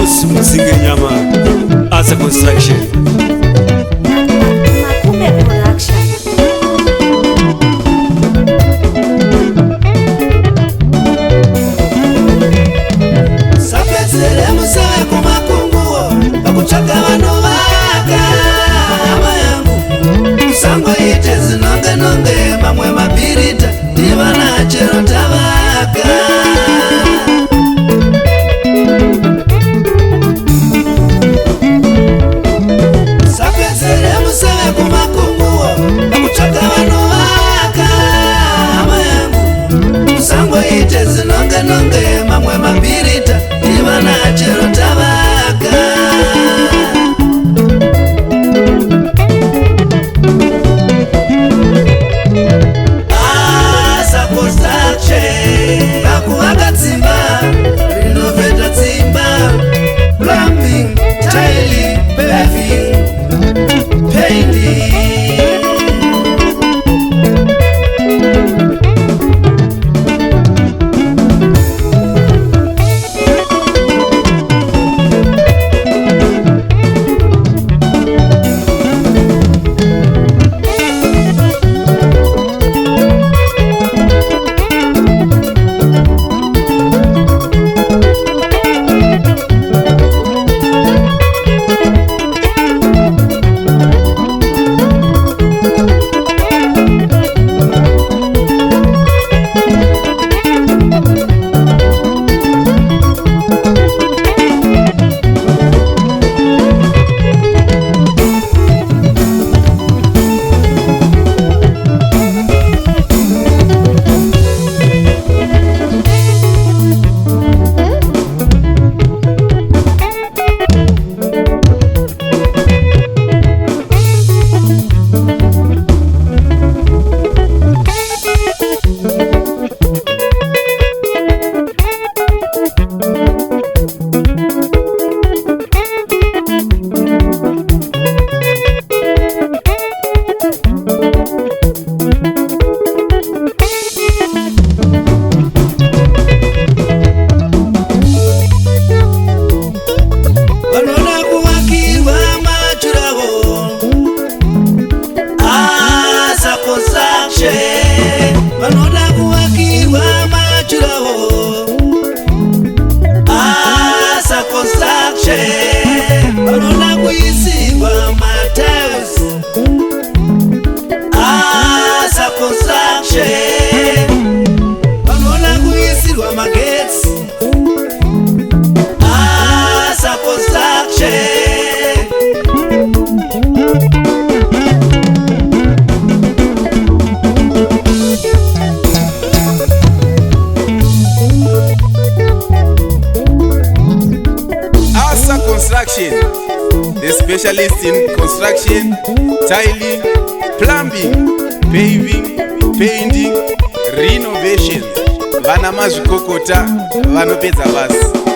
Amos Msingenyama, Asa Construction. Makumbe Production. Sapezele musawe kumakunguo pakutsvaga vanovaka hama yangu kusangwa ite zinonge mamwe mabhirita ndivana chero tavaka. Sapezele musawe kumakunguo pakutsvaga vanovaka hama yangu kusangwa ite zinonge mamwe mabhirita ndivana chero tavaka. Asa Construction vakuvaka dzimba, renovata dzimba, plumbing, tiling, paving, painting. Vanoda kuvakirwa majuraho. Asa Construction vanoda kuvakirwa majuraho. Asa Construction vanoda kuisirwa matiles. Asa Construction vanoda kuisirwa magetsi. Asa Construction. Asa Construction, the specialist in construction, tiling, plumbing, paving, painting, renovations. Vana mazvikokota vanopedza basa.